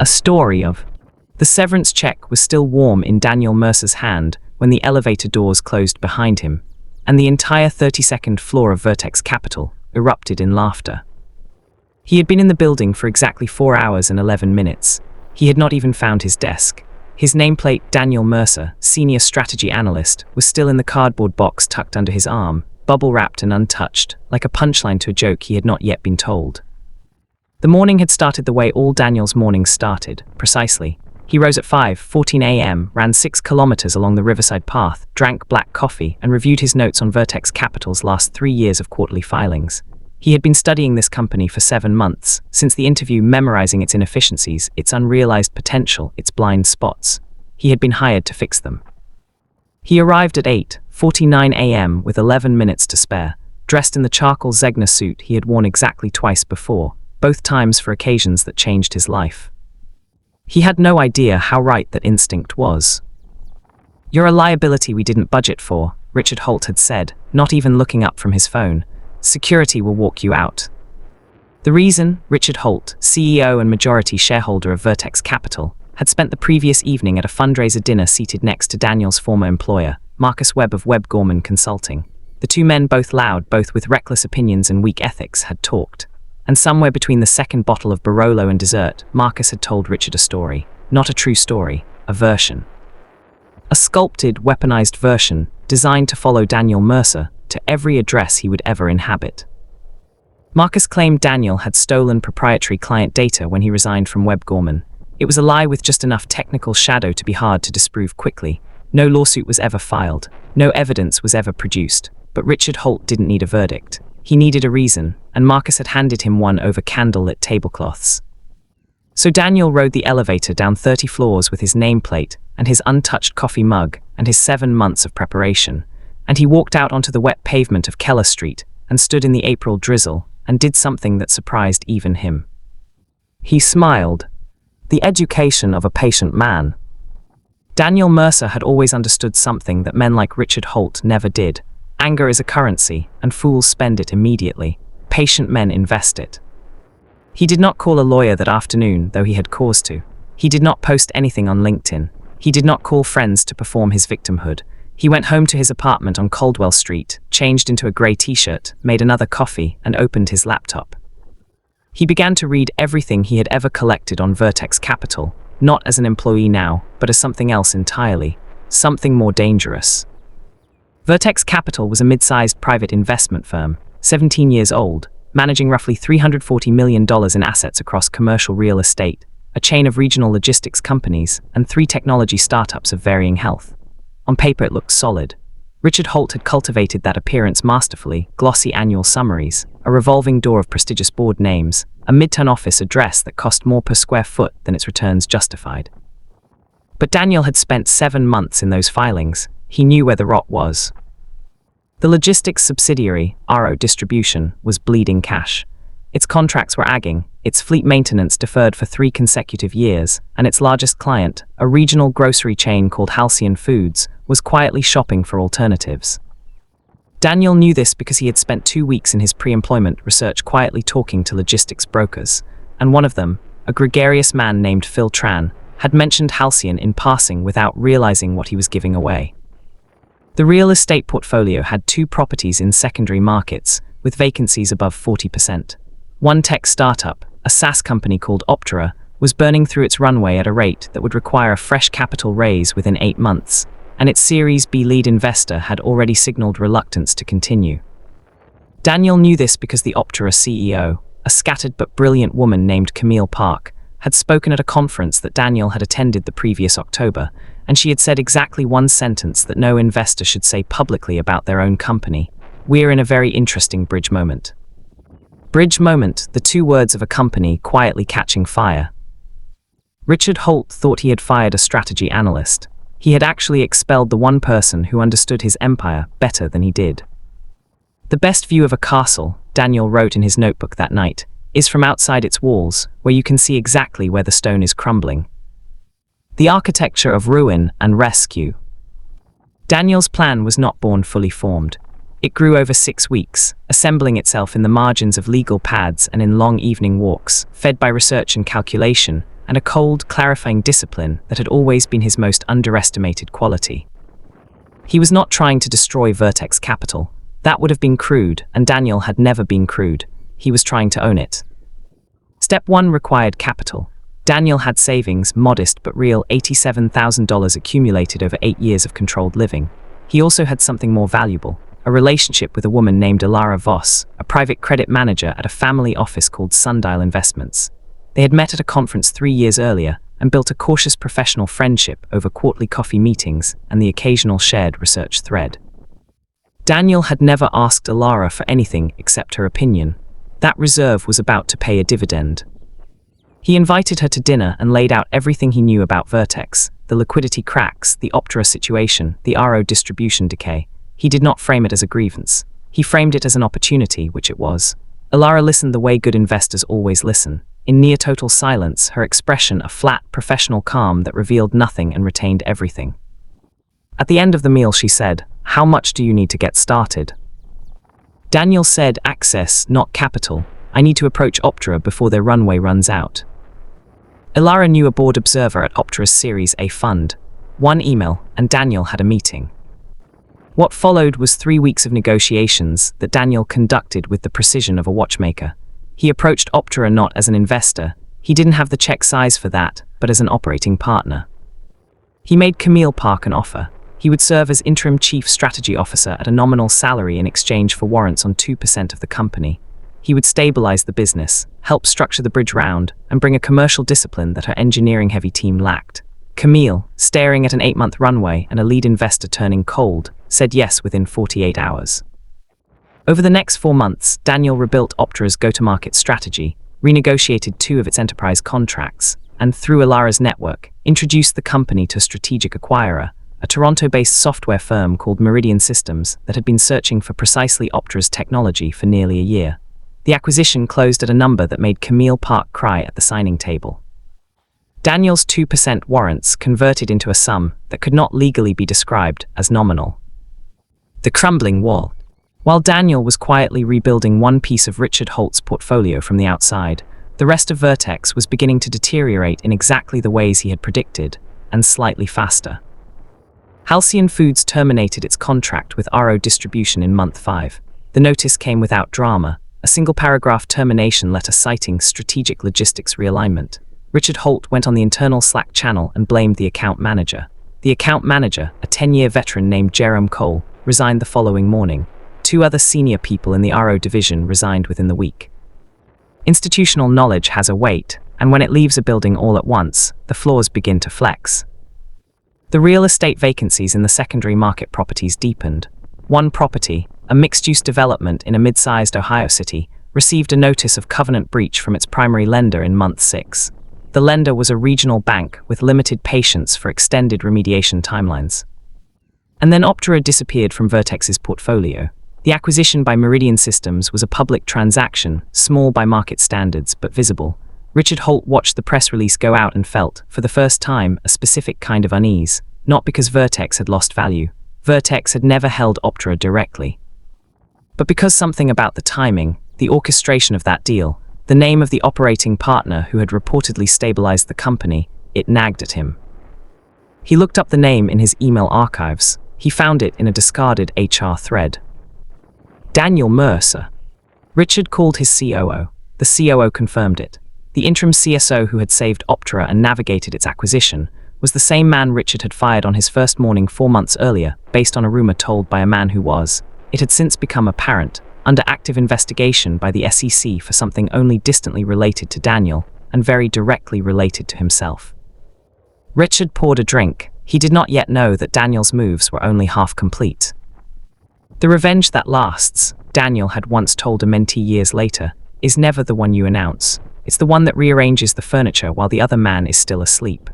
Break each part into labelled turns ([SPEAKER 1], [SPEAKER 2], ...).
[SPEAKER 1] A story of. The severance check was still warm in Daniel Mercer's hand when the elevator doors closed behind him, and the entire 32nd floor of Vertex Capital erupted in laughter. He had been in the building for exactly 4 hours and 11 minutes. He had not even found his desk. His nameplate, Daniel Mercer, Senior Strategy Analyst, was still in the cardboard box tucked under his arm, bubble-wrapped and untouched, like a punchline to a joke he had not yet been told. The morning had started the way all Daniel's mornings started, precisely. He rose at 5:14 a.m., ran 6 kilometers along the Riverside Path, drank black coffee, and reviewed his notes on Vertex Capital's last 3 years of quarterly filings. He had been studying this company for 7 months, since the interview, memorizing its inefficiencies, its unrealized potential, its blind spots. He had been hired to fix them. He arrived at 8:49 a.m. with 11 minutes to spare, dressed in the charcoal Zegna suit he had worn exactly twice before, both times for occasions that changed his life. He had no idea how right that instinct was. "You're a liability we didn't budget for," Richard Holt had said, not even looking up from his phone. "Security will walk you out." The reason, Richard Holt, CEO and majority shareholder of Vertex Capital, had spent the previous evening at a fundraiser dinner seated next to Daniel's former employer, Marcus Webb of Webb Gorman Consulting. The two men, both loud, both with reckless opinions and weak ethics, had talked. And somewhere between the second bottle of Barolo and dessert, Marcus had told Richard a story. Not a true story, a version. A sculpted, weaponized version, designed to follow Daniel Mercer to every address he would ever inhabit. Marcus claimed Daniel had stolen proprietary client data when he resigned from Webb Gorman. It was a lie with just enough technical shadow to be hard to disprove quickly. No lawsuit was ever filed. No evidence was ever produced. But Richard Holt didn't need a verdict. He needed a reason, and Marcus had handed him one over candlelit tablecloths. So Daniel rode the elevator down 30 floors with his nameplate and his untouched coffee mug and his 7 months of preparation, and he walked out onto the wet pavement of Keller Street and stood in the April drizzle and did something that surprised even him. He smiled. The education of a patient man. Daniel Mercer had always understood something that men like Richard Holt never did. Anger is a currency, and fools spend it immediately. Patient men invest it. He did not call a lawyer that afternoon, though he had cause to. He did not post anything on LinkedIn. He did not call friends to perform his victimhood. He went home to his apartment on Caldwell Street, changed into a grey t-shirt, made another coffee, and opened his laptop. He began to read everything he had ever collected on Vertex Capital, not as an employee now, but as something else entirely, something more dangerous. Vertex Capital was a mid-sized private investment firm, 17 years old, managing roughly $340 million in assets across commercial real estate, a chain of regional logistics companies, and 3 technology startups of varying health. On paper it looked solid. Richard Holt had cultivated that appearance masterfully: glossy annual summaries, a revolving door of prestigious board names, a midtown office address that cost more per square foot than its returns justified. But Daniel had spent 7 months in those filings. He knew where the rot was. The logistics subsidiary, RO Distribution, was bleeding cash. Its contracts were agging, its fleet maintenance deferred for 3 consecutive years, and its largest client, a regional grocery chain called Halcyon Foods, was quietly shopping for alternatives. Daniel knew this because he had spent 2 weeks in his pre-employment research quietly talking to logistics brokers, and one of them, a gregarious man named Phil Tran, had mentioned Halcyon in passing without realizing what he was giving away. The real estate portfolio had 2 properties in secondary markets, with vacancies above 40%. One tech startup, a SaaS company called Optera, was burning through its runway at a rate that would require a fresh capital raise within 8 months, and its Series B lead investor had already signaled reluctance to continue. Daniel knew this because the Optera CEO, a scattered but brilliant woman named Camille Park, had spoken at a conference that Daniel had attended the previous October, and she had said exactly one sentence that no investor should say publicly about their own company: "We're in a very interesting bridge moment." Bridge moment, the 2 words of a company quietly catching fire. Richard Holt thought he had fired a strategy analyst. He had actually expelled the one person who understood his empire better than he did. "The best view of a castle," Daniel wrote in his notebook that night, "is from outside its walls, where you can see exactly where the stone is crumbling." The architecture of ruin and rescue. Daniel's plan was not born fully formed. It grew over 6 weeks, assembling itself in the margins of legal pads and in long evening walks, fed by research and calculation, and a cold, clarifying discipline that had always been his most underestimated quality. He was not trying to destroy Vertex Capital. That would have been crude, and Daniel had never been crude. He was trying to own it. Step 1 required capital. Daniel had savings, modest but real, $87,000 accumulated over 8 years of controlled living. He also had something more valuable, a relationship with a woman named Alara Voss, a private credit manager at a family office called Sundial Investments. They had met at a conference 3 years earlier and built a cautious professional friendship over quarterly coffee meetings and the occasional shared research thread. Daniel had never asked Alara for anything except her opinion. That reserve was about to pay a dividend. He invited her to dinner and laid out everything he knew about Vertex, the liquidity cracks, the Optera situation, the RO distribution decay. He did not frame it as a grievance. He framed it as an opportunity, which it was. Alara listened the way good investors always listen. In near-total silence, her expression a flat, professional calm that revealed nothing and retained everything. At the end of the meal she said, "How much do you need to get started?" Daniel said, "Access, not capital. I need to approach Optera before their runway runs out." Alara knew a board observer at Optera's Series A fund. One email, and Daniel had a meeting. What followed was 3 weeks of negotiations that Daniel conducted with the precision of a watchmaker. He approached Optera not as an investor. He didn't have the check size for that, but as an operating partner. He made Camille Park an offer. He would serve as interim chief strategy officer at a nominal salary in exchange for warrants on 2% of the company. He would stabilize the business, help structure the bridge round, and bring a commercial discipline that her engineering-heavy team lacked. Camille, staring at an 8-month runway and a lead investor turning cold, said yes within 48 hours. Over the next 4 months, Daniel rebuilt Optera's go-to-market strategy, renegotiated 2 of its enterprise contracts, and through Alara's network, introduced the company to a strategic acquirer, a Toronto-based software firm called Meridian Systems that had been searching for precisely Optera's technology for nearly a year. The acquisition closed at a number that made Camille Park cry at the signing table. Daniel's 2% warrants converted into a sum that could not legally be described as nominal. The crumbling wall. While Daniel was quietly rebuilding one piece of Richard Holt's portfolio from the outside, the rest of Vertex was beginning to deteriorate in exactly the ways he had predicted, and slightly faster. Halcyon Foods terminated its contract with RO Distribution in month 5. The notice came without drama, a single-paragraph termination letter citing strategic logistics realignment. Richard Holt went on the internal Slack channel and blamed the account manager. The account manager, a 10-year veteran named Jerome Cole, resigned the following morning. 2 other senior people in the RO division resigned within the week. Institutional knowledge has a weight, and when it leaves a building all at once, the floors begin to flex. The real estate vacancies in the secondary market properties deepened. One property, a mixed-use development in a mid-sized Ohio city, received a notice of covenant breach from its primary lender in month 6. The lender was a regional bank with limited patience for extended remediation timelines. And then Optera disappeared from Vertex's portfolio. The acquisition by Meridian Systems was a public transaction, small by market standards, but visible. Richard Holt watched the press release go out and felt, for the first time, a specific kind of unease, not because Vertex had lost value. Vertex had never held Optera directly. But because something about the timing, the orchestration of that deal, the name of the operating partner who had reportedly stabilized the company, it nagged at him. He looked up the name in his email archives. He found it in a discarded HR thread. Daniel Mercer. Richard called his COO. The COO confirmed it. The interim CSO who had saved Optera and navigated its acquisition was the same man Richard had fired on his first morning 4 months earlier, based on a rumor told by a man who was, it had since become apparent, under active investigation by the SEC for something only distantly related to Daniel and very directly related to himself. Richard poured a drink. He did not yet know that Daniel's moves were only half complete. The revenge that lasts, Daniel had once told a mentee years later, is never the one you announce. It's the one that rearranges the furniture while the other man is still asleep.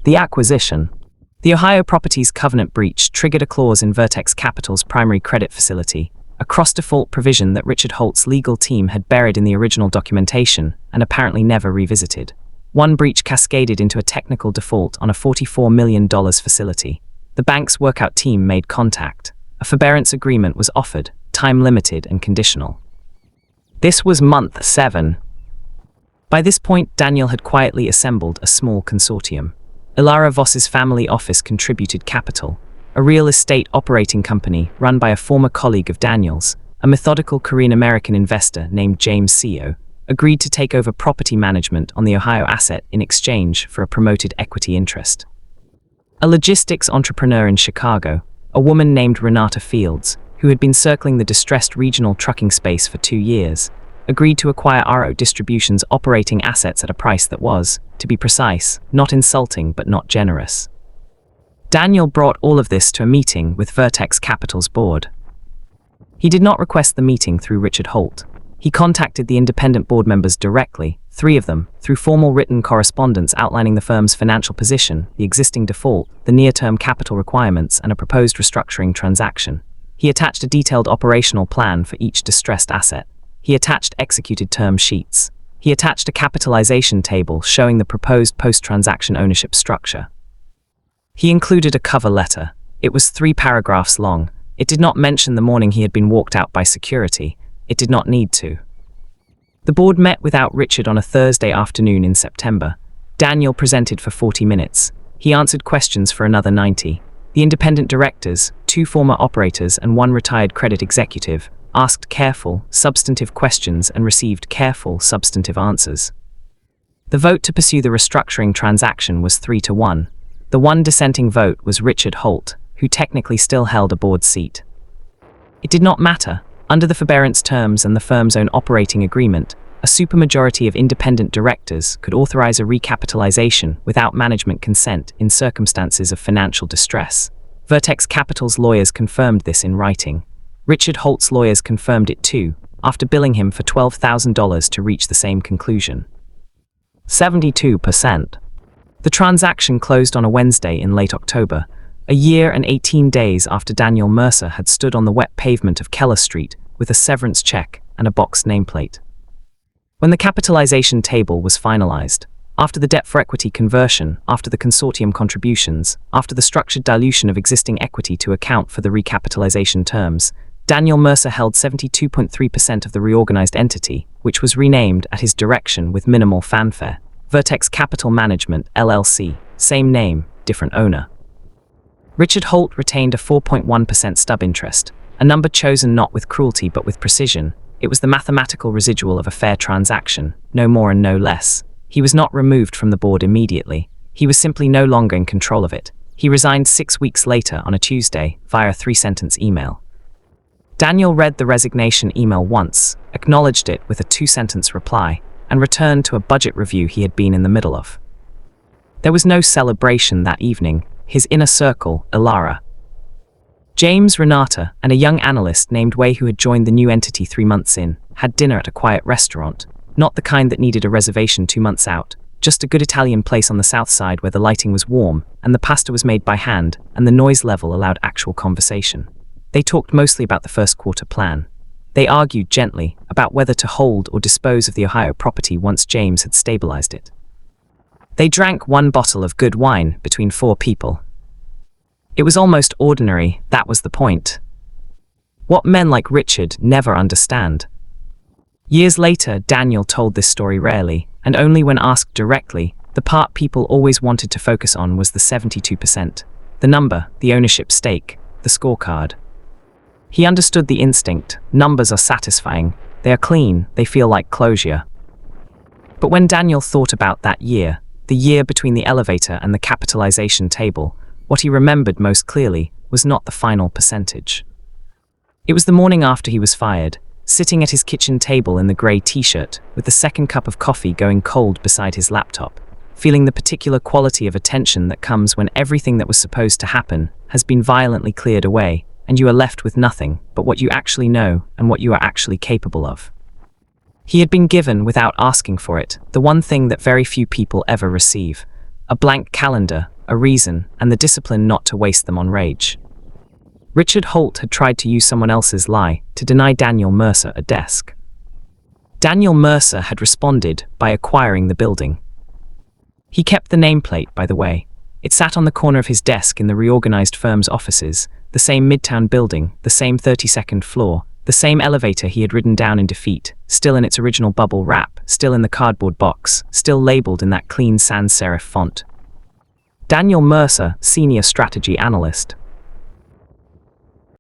[SPEAKER 1] The acquisition. The Ohio Properties covenant breach triggered a clause in Vertex Capital's primary credit facility, a cross-default provision that Richard Holt's legal team had buried in the original documentation and apparently never revisited. One breach cascaded into a technical default on a $44 million facility. The bank's workout team made contact. A forbearance agreement was offered, time-limited and conditional. This was month 7. By this point, Daniel had quietly assembled a small consortium. Ilara Voss's family office contributed capital, a real estate operating company run by a former colleague of Daniel's, a methodical Korean-American investor named James Seo, agreed to take over property management on the Ohio asset in exchange for a promoted equity interest. A logistics entrepreneur in Chicago, a woman named Renata Fields, who had been circling the distressed regional trucking space for 2 years, agreed to acquire RO Distribution's operating assets at a price that was, to be precise, not insulting but not generous. Daniel brought all of this to a meeting with Vertex Capital's board. He did not request the meeting through Richard Holt. He contacted the independent board members directly, 3 of them, through formal written correspondence outlining the firm's financial position, the existing default, the near-term capital requirements, and a proposed restructuring transaction. He attached a detailed operational plan for each distressed asset. He attached executed term sheets. He attached a capitalization table showing the proposed post-transaction ownership structure. He included a cover letter. It was 3 paragraphs long. It did not mention the morning he had been walked out by security. It did not need to. The board met without Richard on a Thursday afternoon in September. Daniel presented for 40 minutes. He answered questions for another 90. The independent directors, 2 former operators and 1 retired credit executive, asked careful, substantive questions and received careful, substantive answers. The vote to pursue the restructuring transaction was 3-1. The one dissenting vote was Richard Holt, who technically still held a board seat. It did not matter. Under the forbearance terms and the firm's own operating agreement, a supermajority of independent directors could authorize a recapitalization without management consent in circumstances of financial distress. Vertex Capital's lawyers confirmed this in writing. Richard Holt's lawyers confirmed it too, after billing him for $12,000 to reach the same conclusion. 72%. The transaction closed on a Wednesday in late October, a year and 18 days after Daniel Mercer had stood on the wet pavement of Keller Street with a severance check and a boxed nameplate. When the capitalization table was finalized, after the debt-for-equity conversion, after the consortium contributions, after the structured dilution of existing equity to account for the recapitalization terms, Daniel Mercer held 72.3% of the reorganized entity, which was renamed at his direction with minimal fanfare. Vertex Capital Management, LLC, same name, different owner. Richard Holt retained a 4.1% stub interest, a number chosen not with cruelty but with precision. It was the mathematical residual of a fair transaction, no more and no less. He was not removed from the board immediately. He was simply no longer in control of it. He resigned 6 weeks later on a Tuesday via a 3-sentence email. Daniel read the resignation email once, acknowledged it with a 2-sentence reply, and returned to a budget review he had been in the middle of. There was no celebration that evening. His inner circle, Ilara, James, Renata, and a young analyst named Wei who had joined the new entity 3 months in, had dinner at a quiet restaurant, not the kind that needed a reservation 2 months out, just a good Italian place on the south side where the lighting was warm, and the pasta was made by hand, and the noise level allowed actual conversation. They talked mostly about the first quarter plan. They argued gently about whether to hold or dispose of the Ohio property once James had stabilized it. They drank 1 bottle of good wine between 4 people. It was almost ordinary, that was the point. What men like Richard never understand. Years later, Daniel told this story rarely, and only when asked directly. The part people always wanted to focus on was the 72%. The number, the ownership stake, the scorecard. He understood the instinct. Numbers are satisfying. They are clean, they feel like closure. But when Daniel thought about that year, the year between the elevator and the capitalization table, what he remembered most clearly was not the final percentage. It was the morning after he was fired, sitting at his kitchen table in the grey t-shirt, with the second cup of coffee going cold beside his laptop, feeling the particular quality of attention that comes when everything that was supposed to happen has been violently cleared away, and you are left with nothing but what you actually know and what you are actually capable of. He had been given, without asking for it, the one thing that very few people ever receive: a blank calendar, a reason, and the discipline not to waste them on rage. Richard Holt had tried to use someone else's lie to deny Daniel Mercer a desk. Daniel Mercer had responded by acquiring the building. He kept the nameplate, by the way. It sat on the corner of his desk in the reorganized firm's offices, the same midtown building, the same 32nd floor, The same elevator he had ridden down in defeat, still in its original bubble wrap, still in the cardboard box, still labeled in that clean sans serif font. Daniel Mercer, Senior Strategy Analyst.